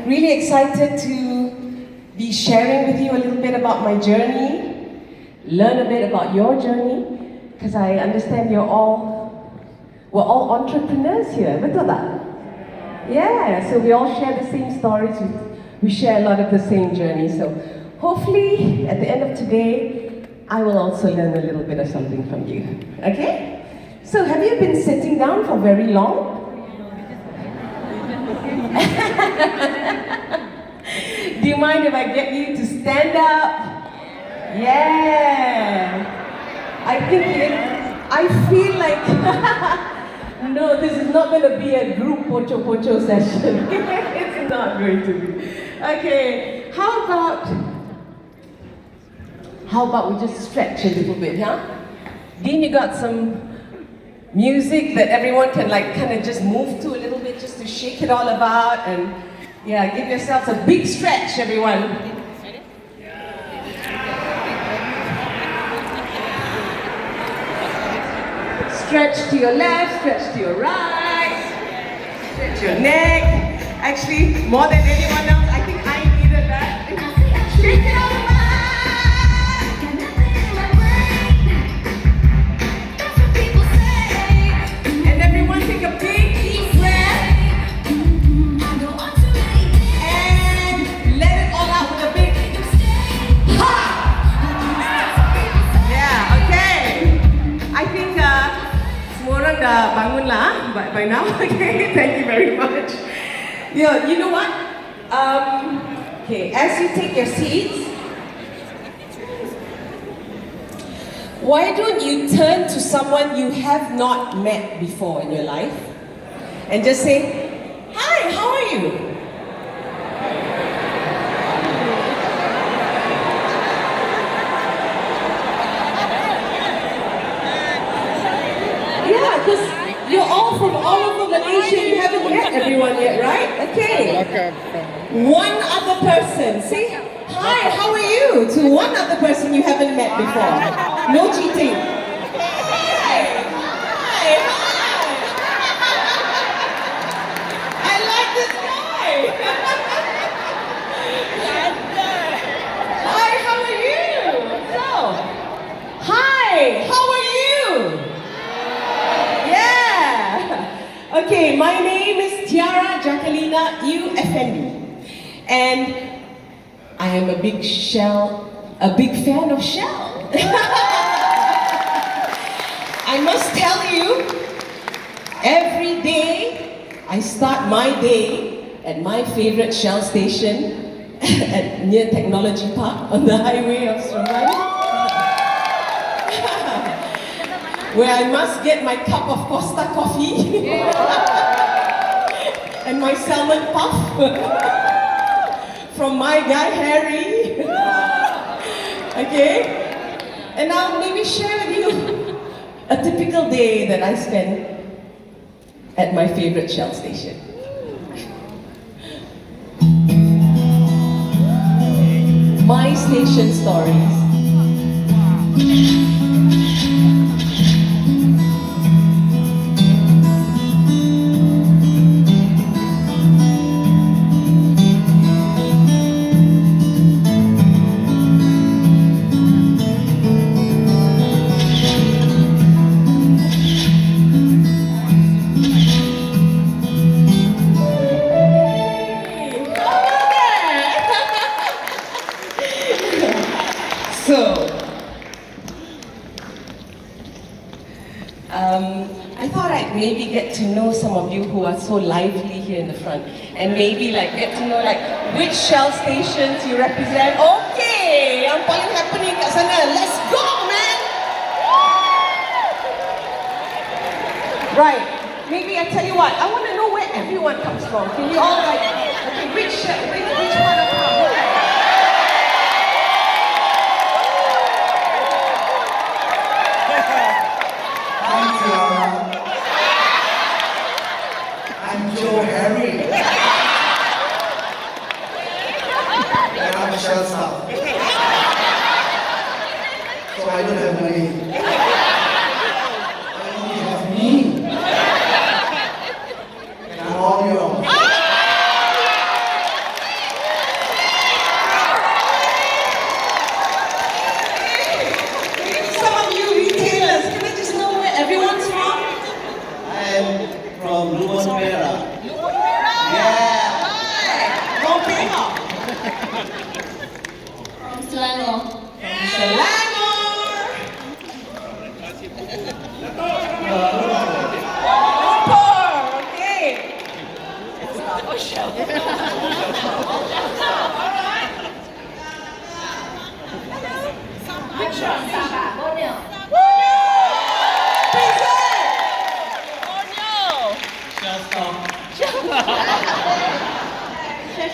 really excited to be sharing with you a little bit about my journey, learn a bit about your journey, because I understand we're all entrepreneurs here, betul tak? Yeah, so we all share the same stories, we share a lot of the same journey, so hopefully at the end of today, I will also learn a little bit of something from you, okay? So have you been sitting down for very long? Do you mind if I get you to stand up? Yeah. I feel like, no, this is not going to be a group pocho pocho session. It's not going to be. Okay, how about we just stretch a little bit, huh? Dean, you got some music that everyone can like kind of just move to a little bit, just to shake it all about, and yeah, give yourselves a big stretch, everyone. Stretch to your left, stretch to your right, stretch your neck. Actually, more than anyone else, I think I needed that. Shake it all about. And everyone take a big deep breath. And let it all out with a big ha! Yeah, okay. I think semua orang dah bangun lah by now. Okay, thank you very much. Yeah, you know what? Okay, as you take your seats, why don't you turn to someone you have not met before in your life and just say, "Hi, how are you?" Yeah, because you're all from all over Malaysia. You haven't met everyone yet, right? Okay. One other person. Say, "Hi, how are you?" to one other person you haven't met before. No cheating. Hi. Hi. I like this guy. Hi, how are you? So, hi, how are you? Yeah. Okay, my name is Tiara, Jacquelina, and I am a big fan of Shell. I must tell you, every day I start my day at my favorite Shell station near Technology Park on the highway of Stromai, where I must get my cup of Costa coffee and my salmon puff from my guy Harry. Okay? And I'll maybe share with you a typical day that I spend at my favorite Shell station. My station stories. I thought I'd maybe get to know some of you who are so lively here in the front, and maybe like get to know like which Shell stations you represent. Okay, yang paling happening kat sana. Let's go, man! Right, maybe I tell you what, I want to know where everyone comes from. Can you all like, okay, which part of town? Shell staff. So I don't have money. I only have me. And I'm all yours.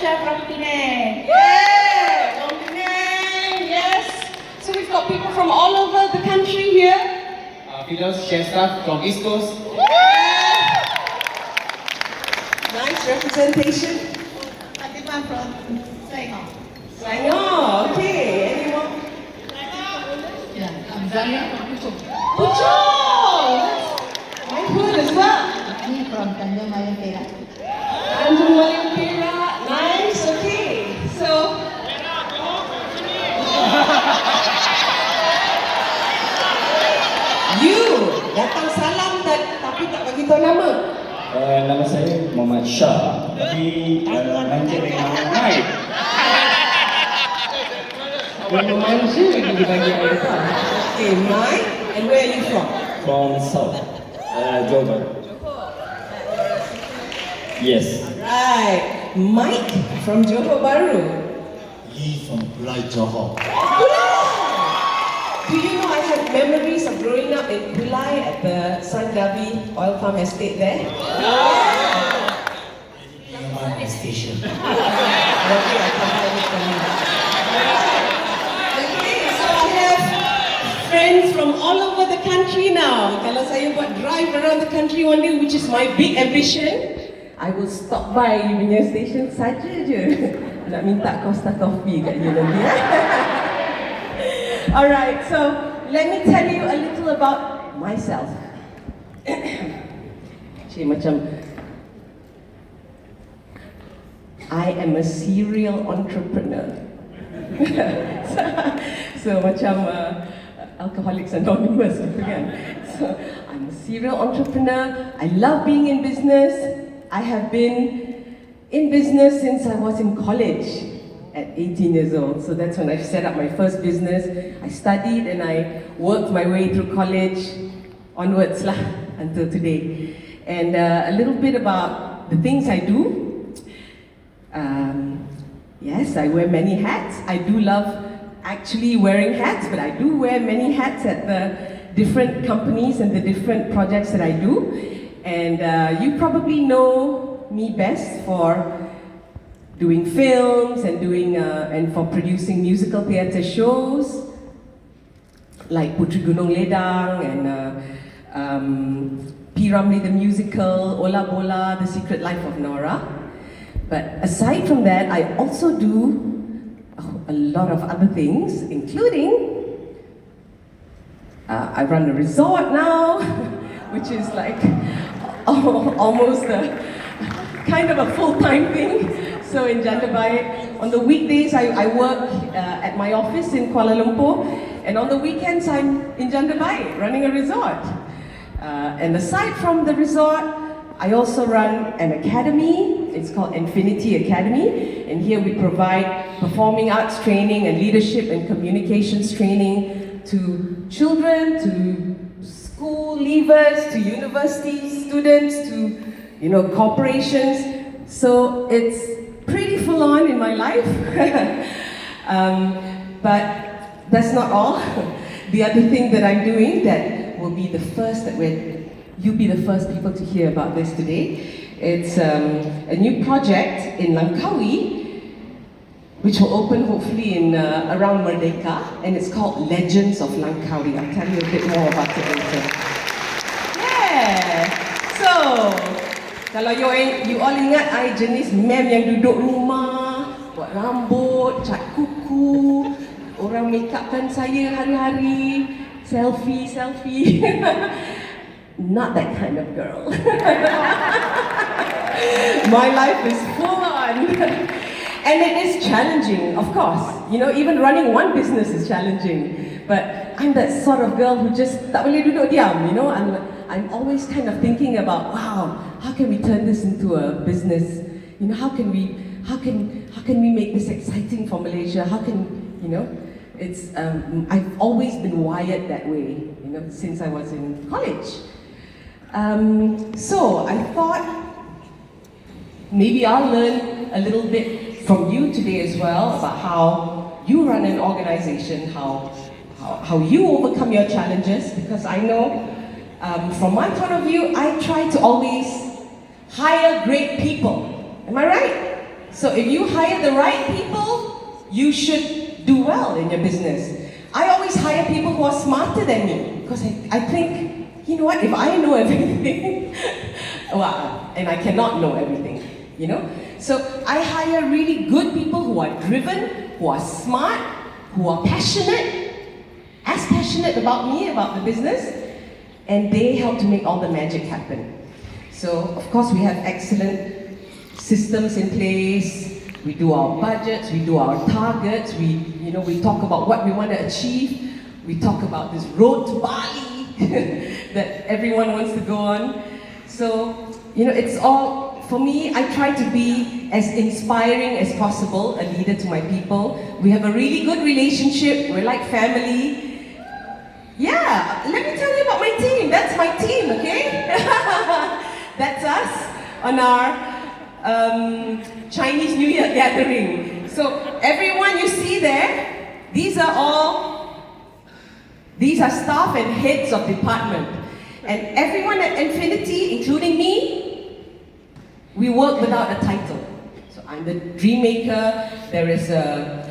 chef from Penang. Yeah! From Penang, yes! So we've got people from all over the country here. Fidos, chef staff from East Coast. Nice representation. Fatima from Saigon. Selangor, okay. Any more? Yeah, I'm Zalia from Puchong. Puchong! My hood as well. Me from Tanjung Mayang Perak. Tanjung Mayang Perak, nice, okay. So, you datang salam tapi tak bagi tahu nama. Nama saya Muhammad Shah, tapi manja dengan nama Mike. Nama manja lagi dibagi air tak? Okay, Mike, and where are you from? From South, Johor. Yes. Right, Mike from Johor Bahru. Lee from Kulai Johor. Do you know I have memories of growing up in Kulai at the Sandavi oil palm estate there? Near station. Okay, I can tell you from you. Okay, so I have friends from all over the country now. Kalau saya buat drive around the country one day, which is my big ambition, I will stop by you punya station saja je. Nak minta Costa Coffee kat you nanti. Alright, so let me tell you a little about myself. Cik macam I am a serial entrepreneur. so macam Alcoholics Anonymous gitu kan. So I'm a serial entrepreneur. I love being in business. I have been in business since I was in college at 18 years old. So that's when I set up my first business. I studied and I worked my way through college onwards lah until today. And a little bit about the things I do. Yes, I wear many hats. I do love actually wearing hats, but I do wear many hats at the different companies and the different projects that I do. And you probably know me best for doing films and for producing musical theatre shows like Putri Gunung Ledang and P. Ramlee the Musical, Ola Bola, The Secret Life of Nora. But aside from that, I also do a lot of other things, including I run a resort now, which is like almost a kind of a full-time thing. So in Jandabai, on the weekdays I work at my office in Kuala Lumpur, and on the weekends I'm in Jandabai running a resort. And aside from the resort, I also run an academy. It's called Infinity Academy, and here we provide performing arts training and leadership and communications training to children, to school leavers, to university students, to corporations. So it's pretty full on in my life. But that's not all. The other thing that I'm doing that will be the first you'll be the first people to hear about this today. It's a new project in Langkawi, which will open hopefully in around Merdeka, and it's called Legends of Langkawi. I'll tell you a bit more about it later. Yeah. So, kalau you all ingat I jenis mem yang duduk rumah, buat rambut, cat kuku, orang make upkan saya hari-hari, selfie. Not that kind of girl. My life is full on. And it is challenging, of course. Even running one business is challenging. But I'm that sort of girl who just tak boleh duduk diam, I'm always kind of thinking about, wow, how can we turn this into a business? How can we make this exciting for Malaysia? It's I've always been wired that way, since I was in college. So I thought maybe I'll learn a little bit from you today as well about how you run an organization, how you overcome your challenges, because I know from my point of view, I try to always hire great people. Am I right? So if you hire the right people, you should do well in your business. I always hire people who are smarter than me because I think, you know what, if I know everything, well, and I cannot know everything, you know? So I hire really good people who are driven, who are smart, who are passionate, as passionate about me, about the business, and they help to make all the magic happen. So, of course, we have excellent systems in place. We do our budgets, we do our targets, we talk about what we want to achieve. We talk about this road to Bali that everyone wants to go on. So, it's all, for me, I try to be as inspiring as possible, a leader to my people. We have a really good relationship, we're like family. Yeah, let me tell you about my team. That's my team, okay? That's us on our Chinese New Year gathering. So everyone you see there, these are staff and heads of department. And everyone at Infinity, including me, we work without a title. So I'm the dream maker, there is a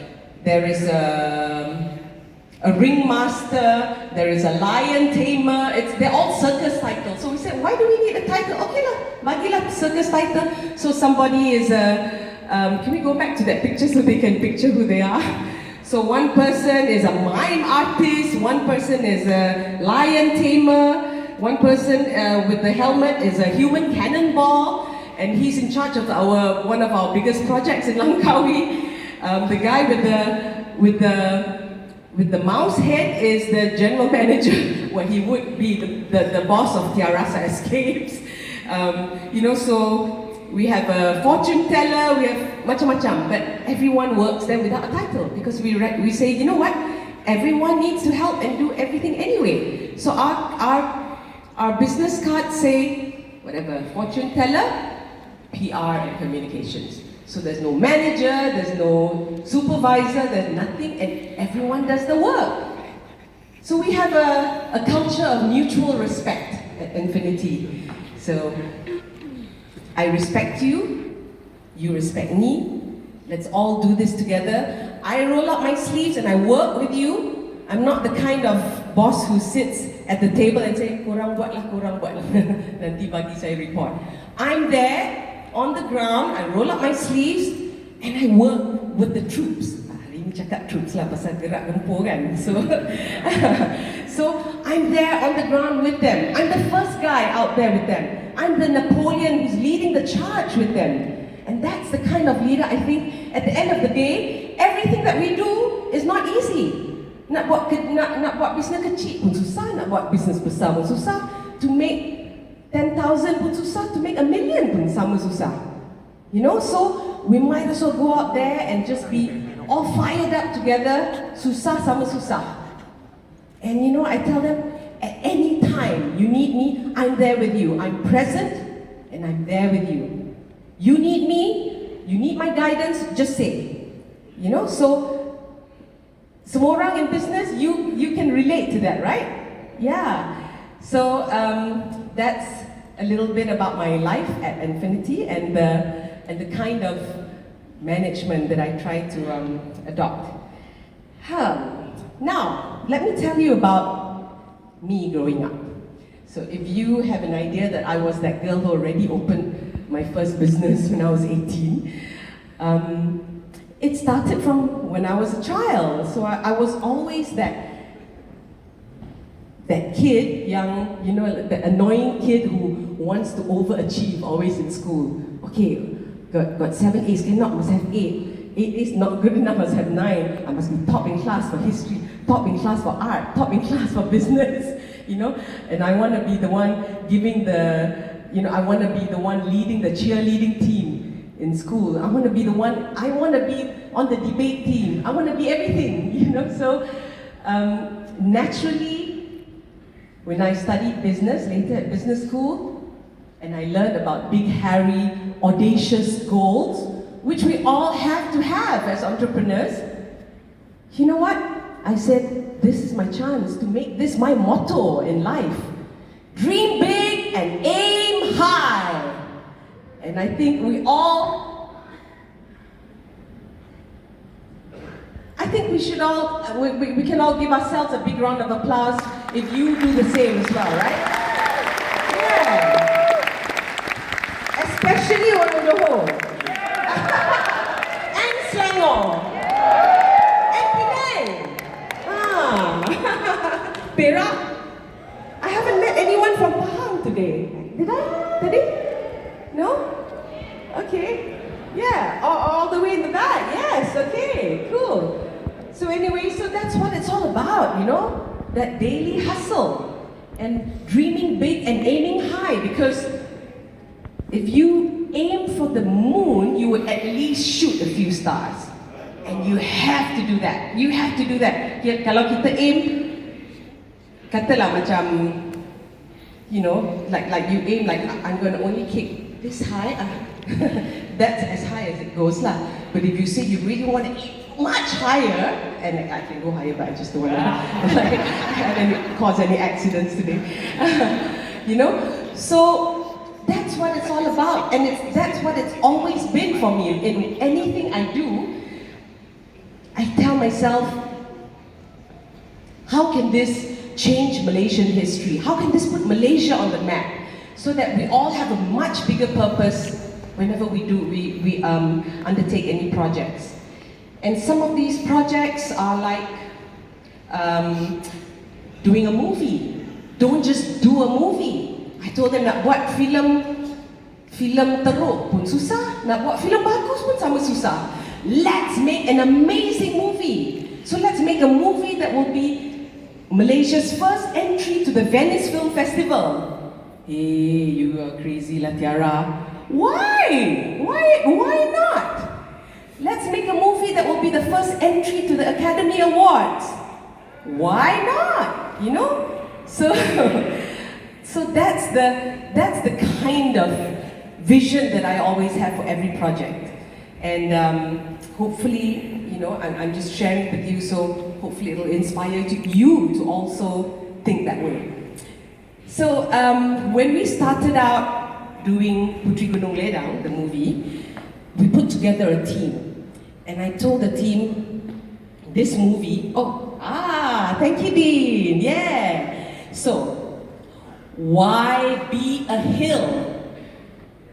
ringmaster, there is a lion tamer, they're all circus titles. So we said, why do we need a title? Okay lah, bagilah circus title. So somebody is can we go back to that picture so they can picture who they are? So one person is a mime artist, one person is a lion tamer, one person with the helmet is a human cannonball, and he's in charge of one of our biggest projects in Langkawi. The guy with the mouse head is the general manager, where he would be the boss of Tiara Escapes. So we have a fortune teller, we have macam-macam, but everyone works there without a title because we say, you know what, everyone needs to help and do everything anyway. So our business cards say, whatever, fortune teller, PR and communications. So there's no manager, there's no supervisor, there's nothing, and everyone does the work. So we have a culture of mutual respect at Infinity. So I respect you, you respect me, let's all do this together. I roll up my sleeves and I work with you. I'm not the kind of boss who sits at the table and say, korang buatlah, nanti bagi saya report. I'm there on the ground, I roll up my sleeves and I work with the troops. Hari ni cakap troops lah pasal gerak gempur kan. So I'm there on the ground with them. I'm the first guy out there with them. I'm the Napoleon who's leading the charge with them. And that's the kind of leader I think at the end of the day, everything that we do is not easy. Nak buat bisnes kecil pun susah, nak buat bisnes besar pun susah. To make 10,000 pun susah, to make 1 million pun sama susah. So we might as well go out there and just be all fired up together, susah sama susah. And I tell them, at any time you need me, I'm there with you. I'm present and I'm there with you. You need me, you need my guidance, just say. So semua orang in business, you can relate to that, right? Yeah. So that's a little bit about my life at Infinity and the kind of management that I try to adopt. Now, let me tell you about me growing up. So if you have an idea that I was that girl who already opened my first business when I was 18, it started from when I was a child. So I was always that kid, the annoying kid who wants to overachieve always in school. Okay, got 7 A's, cannot, must have 8. 8 is not good enough, must have 9. I must be top in class for history, top in class for art, top in class for business, And I want to be the one giving I want to be the one leading the cheerleading team in school. I want to be on the debate team. I want to be everything, So naturally, when I studied business later at business school, and I learned about big, hairy, audacious goals, which we all have to have as entrepreneurs, you know what? I said, this is my chance to make this my motto in life. Dream big and aim high. And I think we all think we should all, we can all give ourselves a big round of applause if you do the same as well, right? Yeah. Especially orang Johor. And Selangor. And Penang. Perak. I haven't met anyone from Pahang today. Did I? Tadi? No? Okay. Yeah, all the way in the back. Yes, okay, cool. So anyway, so that's what it's all about, you know? That daily hustle and dreaming big and aiming high, because if you aim for the moon, you will at least shoot a few stars. And you have to do that. You have to do that. Kalau kita aim, katalah macam, you know, like you aim like I'm going to only kick this high. That's as high as it goes lah. But if you say you really want to aim much higher, and I can go higher, but I just don't want to cause any accidents today. You know, so that's what it's all about, and that's what it's always been for me. In anything I do, I tell myself, how can this change Malaysian history? How can this put Malaysia on the map so that we all have a much bigger purpose whenever we undertake any projects? And some of these projects are like doing a movie. Don't just do a movie. I told them nak buat filem teruk pun susah, nak buat filem bagus pun sama susah. Let's make an amazing movie. So let's make a movie that will be Malaysia's first entry to the Venice Film Festival. Hey, you are crazy lah, Tiara. Why? Why not? Let's make a movie that will be the first entry to the Academy Awards. Why not? You know? So that's the kind of vision that I always have for every project. And hopefully, you know, I'm just sharing with you, so hopefully it'll inspire you to also think that way. So when we started out doing Puteri Gunung Ledang, the movie, we put together a team. And I told the team, this movie, thank you, Dean, yeah. So, why be a hill?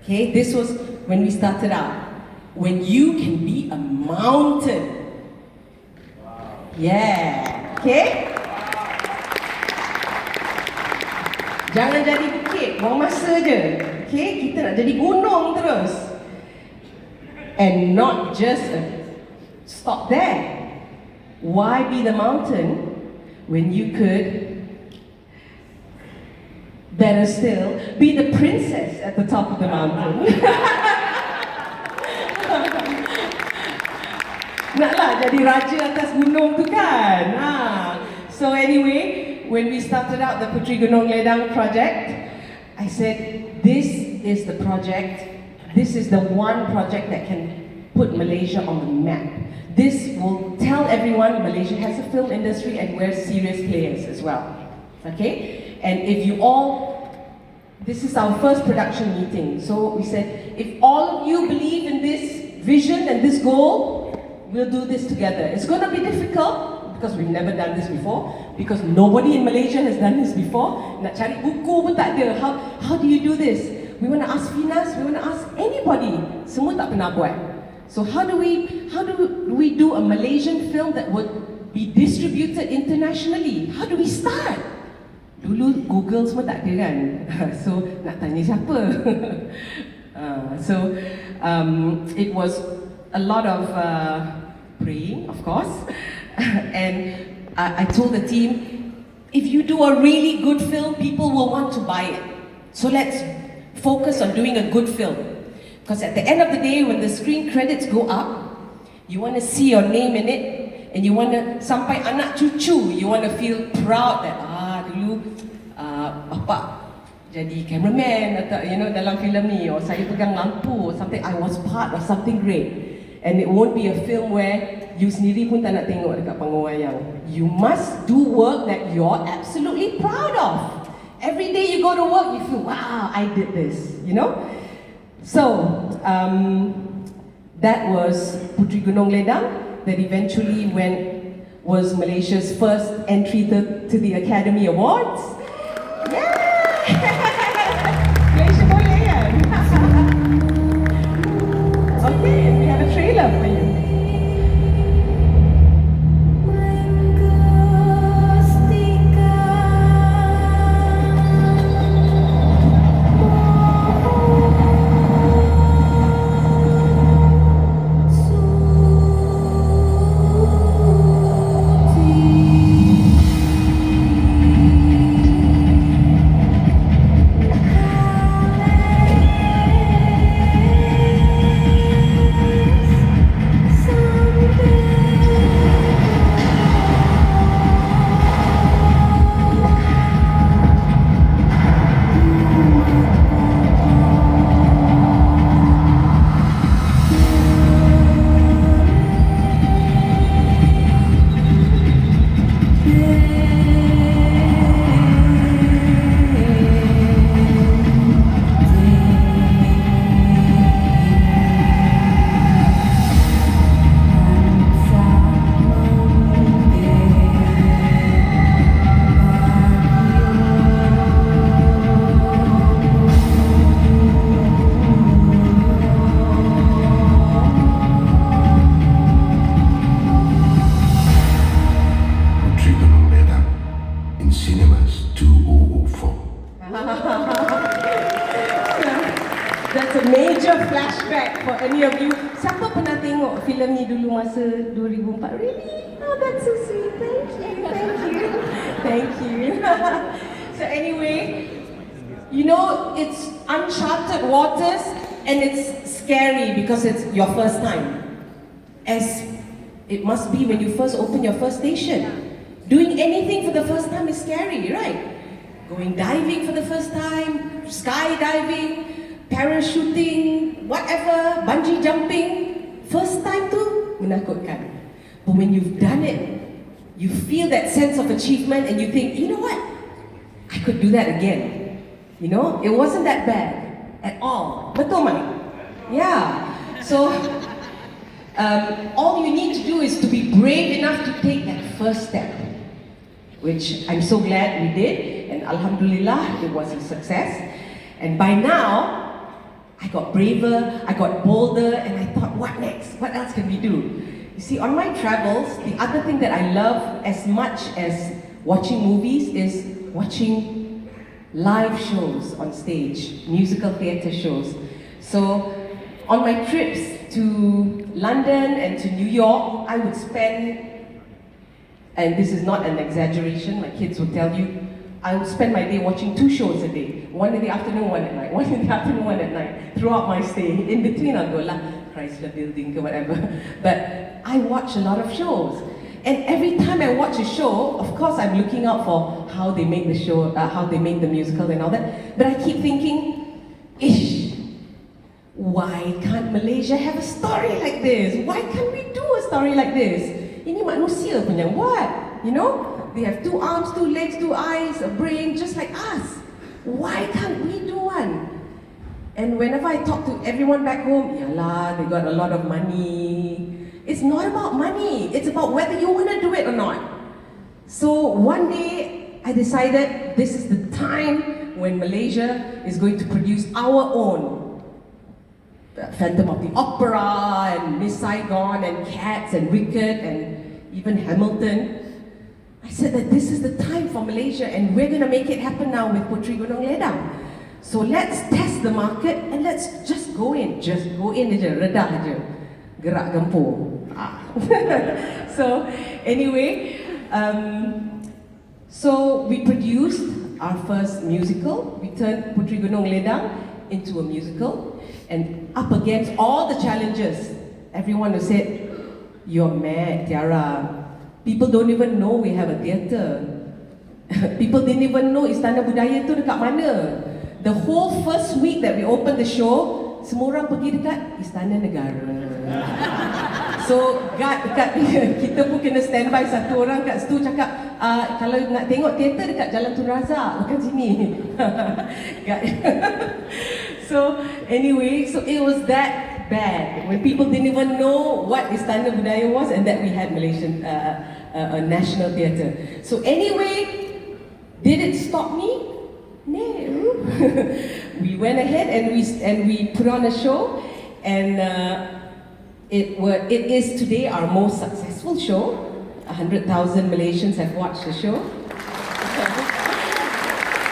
Okay, this was when we started out. When you can be a mountain. Yeah, okay? Jangan jadi bukit, buang masa je. Okay, kita nak jadi gunung terus. And not just stop there. Why be the mountain when you could, better still, be the princess at the top of the mountain? Naklah jadi raja atas gunung tu kan? So anyway, when we started out the Puteri Gunung Ledang project, I said, this is the project, this is the one project that can put Malaysia on the map. This will tell everyone Malaysia has a film industry and we're serious players as well. Okay? And if you all, this is our first production meeting, so we said, if all of you believe in this vision and this goal, we'll do this together. It's going to be difficult because we've never done this before, because nobody in Malaysia has done this before. Nak cari buku pun tak ada. How do you do this? We want to ask Finas, we want to ask anybody. Semua tak pernah buat. So how do we do a Malaysian film that would be distributed internationally? How do we start? Dulu Google semua tak ada kan. So nak tanya siapa? It was a lot of praying, of course. And I told the team, if you do a really good film, people will want to buy it. So let's focus on doing a good film. Because at the end of the day, when the screen credits go up, you want to see your name in it, and you want to, sampai anak cucu, you want to feel proud that, dulu bapak jadi cameraman, atau, you know, dalam filem ni, or saya pegang lampu, or something, I was part of something great. And it won't be a film where you sendiri pun tak nak tengok dekat panggung wayang. You must do work that you're absolutely proud of. Every day you go to work, you feel, wow, I did this, you know? So, that was Puteri Gunung Ledang. that eventually was Malaysia's first entry to the Academy Awards. Yeah! Malaysia boleh kan? Okay, we have a trailer for you. in cinemas 2004. That's a major flashback for any of you. Siapa pernah tengok filem ni dulu masa 2004? Really? Oh, that's so sweet. Thank you. Thank you. So anyway, you know, it's uncharted waters and it's scary because it's your first time. As it must be when you first open your first station. Doing anything for the first time is scary, right? Going diving for the first time, skydiving, parachuting, whatever, bungee jumping, first time tu menakutkan. But when you've done it, you feel that sense of achievement and you think, you know what? I could do that again. You know, it wasn't that bad at all. Betul, Mike? Yeah. So, all you need to do is to be brave enough to take that first step, which I'm so glad we did, and Alhamdulillah, it was a success. And by now, I got braver, I got bolder, and I thought, what next? What else can we do? You see, on my travels, the other thing that I love as much as watching movies is watching live shows on stage, musical theatre shows. So, on my trips to London and to New York, I would spend, and this is not an exaggeration, my kids will tell you, I would spend my day watching 2 shows a day. One in the afternoon, one at night. One in the afternoon, one at night. Throughout my stay. In between, I'll go, Chrysler Building or whatever. But I watch a lot of shows. And every time I watch a show, of course I'm looking out for how they make the show, how they make the musical and all that. But I keep thinking, why can't Malaysia have a story like this? Why can't we do a story like this? Ini manusia punya, what? You know? They have 2 arms, 2 legs, 2 eyes, a brain, just like us. Why can't we do one? And whenever I talk to everyone back home, yalah, they got a lot of money. It's not about money. It's about whether you want to do it or not. So one day, I decided this is the time when Malaysia is going to produce our own Phantom of the Opera and Miss Saigon and Cats and Wicked and even Hamilton. I said that this is the time for Malaysia and we're going to make it happen now with Puteri Gunung Ledang. So let's test the market and let's just go in. Just go in aja, redah aja. Gerak gempur. So anyway, so we produced our first musical. We turned Puteri Gunung Ledang into a musical. And up against all the challenges, everyone who said, "You're mad, Tiara. People don't even know we have a theatre. People didn't even know Istana Budaya tu dekat mana. The whole first week that we opened the show, semua orang pergi dekat Istana Negara." So, dekat kita pun kena standby satu orang kat situ cakap, kalau nak tengok teater dekat Jalan Tun Razak, bukan sini. So, anyway, so it was that bad. When people didn't even know what Istana Budaya was and that we had Malaysian a national theatre. So anyway, did it stop me? No. We went ahead and we put on a show, and it is today our most successful show. 100,000 Malaysians have watched the show.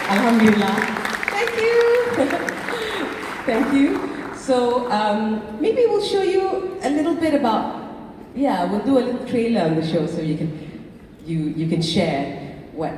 Alhamdulillah. Thank you. Thank you. So maybe we'll show you a little bit about. Yeah, we'll do a little trailer on the show so you can share what.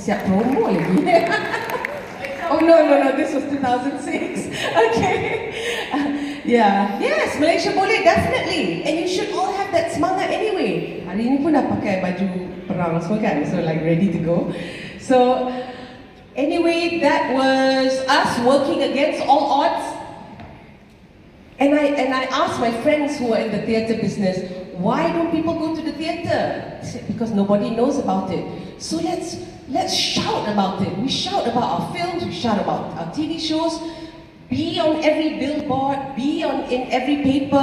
Siap promo lagi. Oh no, this was 2006. Okay. Yes, Malaysia boleh, definitely. And you should all have that semangat anyway. Hari ini pun dah pakai baju perang semua kan, so like ready to go. So anyway, that was us working against all odds. And I asked my friends who are in the theatre business, why don't people go to the theatre? They said, because nobody knows about it. So let's shout about it. We shout about our films, we shout about our TV shows, be on every billboard, be in every paper,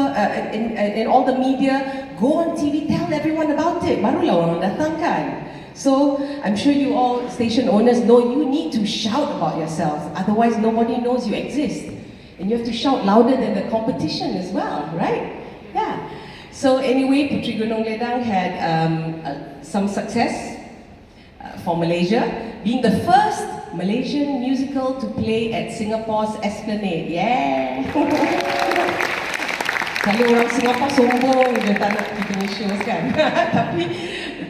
in all the media, go on TV, tell everyone about it. Barulah orang datang kan. So I'm sure you all station owners know you need to shout about yourselves, otherwise nobody knows you exist. And you have to shout louder than the competition as well, right? Yeah. So anyway, Puteri Gunung Ledang had some success for Malaysia, being the first Malaysian musical to play at Singapore's Esplanade. Yeah! Kalau orang Singapore sombong, dia tak nak pergi punya shows kan. Tapi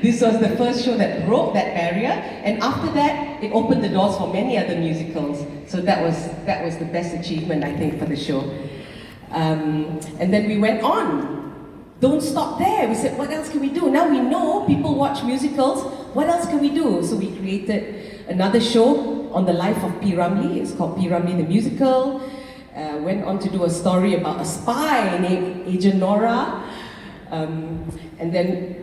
this was the first show that broke that barrier, and after that, it opened the doors for many other musicals. So that was the best achievement, I think, for the show. And then we went on. Don't stop there. We said, what else can we do? Now we know people watch musicals. What else can we do? So we created another show on the life of P. Ramlee. It's called P. Ramlee the Musical. Went on to do a story about a spy named Agent Nora. And then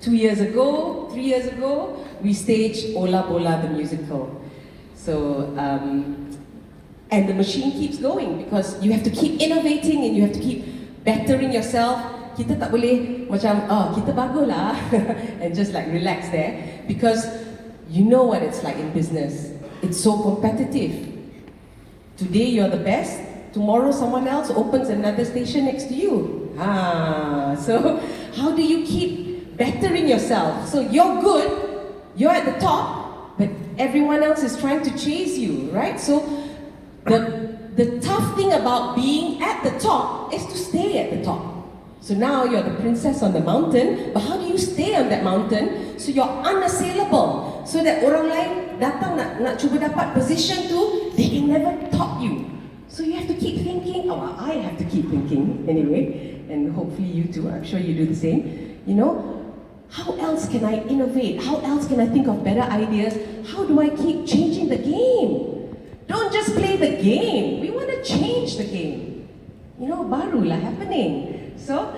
3 years ago, we staged Ola Bola the Musical. So, and the machine keeps going because you have to keep innovating and you have to keep bettering yourself. Kita tak boleh macam, kita bagus lah and just like relax there, because you know what it's like in business. It's so competitive. Today you're the best, tomorrow someone else opens another station next to you. So how do you keep bettering yourself? So you're good, you're at the top, but everyone else is trying to chase you, right? So the tough thing about being at the top is to stay at the top. So now you're the princess on the mountain, but how do you stay on that mountain so you're unassailable? So that orang lain datang nak cuba dapat position tu, they can never top you. So you have to keep thinking, I have to keep thinking anyway, and hopefully you too, I'm sure you do the same. You know, how else can I innovate? How else can I think of better ideas? How do I keep changing the game? Don't just play the game. We want to change the game. You know, barulah happening. So,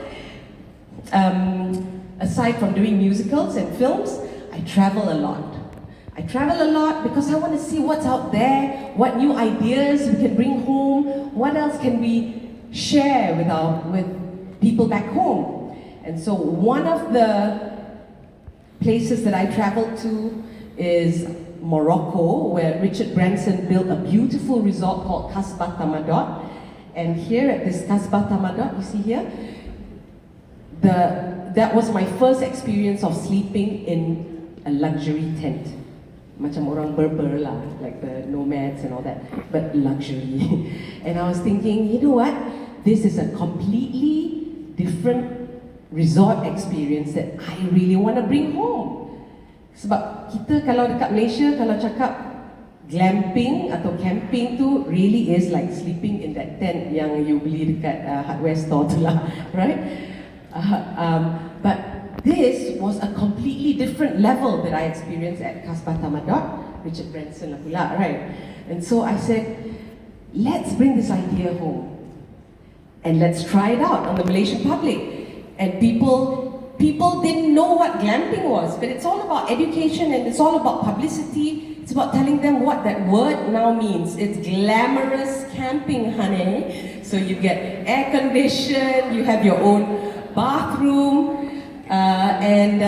aside from doing musicals and films, I travel a lot. I travel a lot because I want to see what's out there, what new ideas we can bring home, what else can we share with people back home. And so one of the places that I traveled to is Morocco, where Richard Branson built a beautiful resort called Kasbah Tamadot. And here at this Kasbah Tamadot, you see here, that was my first experience of sleeping in a luxury tent. Macam orang Berber lah, like the nomads and all that, but luxury. And I was thinking, you know what? This is a completely different resort experience that I really want to bring home. Sebab kita kalau dekat Malaysia, kalau cakap glamping atau camping tu really is like sleeping in that tent yang you beli dekat hardware store tu lah, right? But this was a completely different level that I experienced at Kasbah Tamadot, Richard Branson lah pula, right? And so I said, let's bring this idea home and let's try it out on the Malaysian public. And people didn't know what glamping was, but it's all about education and it's all about publicity. It's about telling them what that word now means. It's glamorous camping, honey. So you get air conditioned, you have your own bathroom, and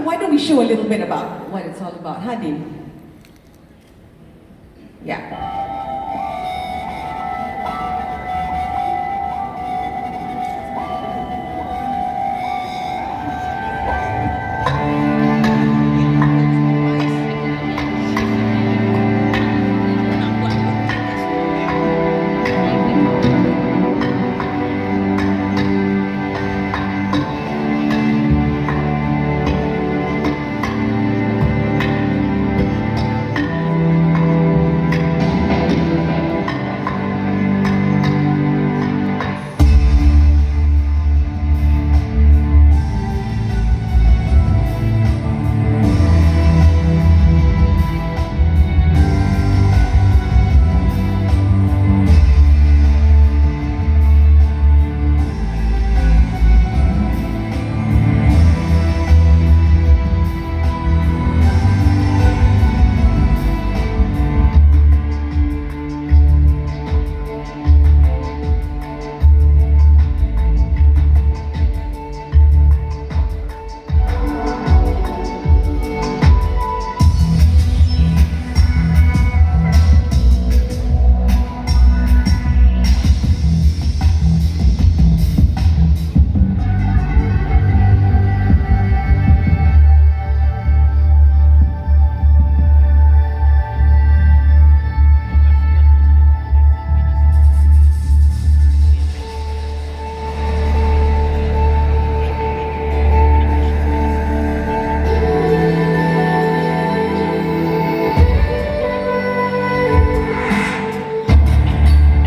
why don't we show a little bit about what it's all about, Hadin? Yeah.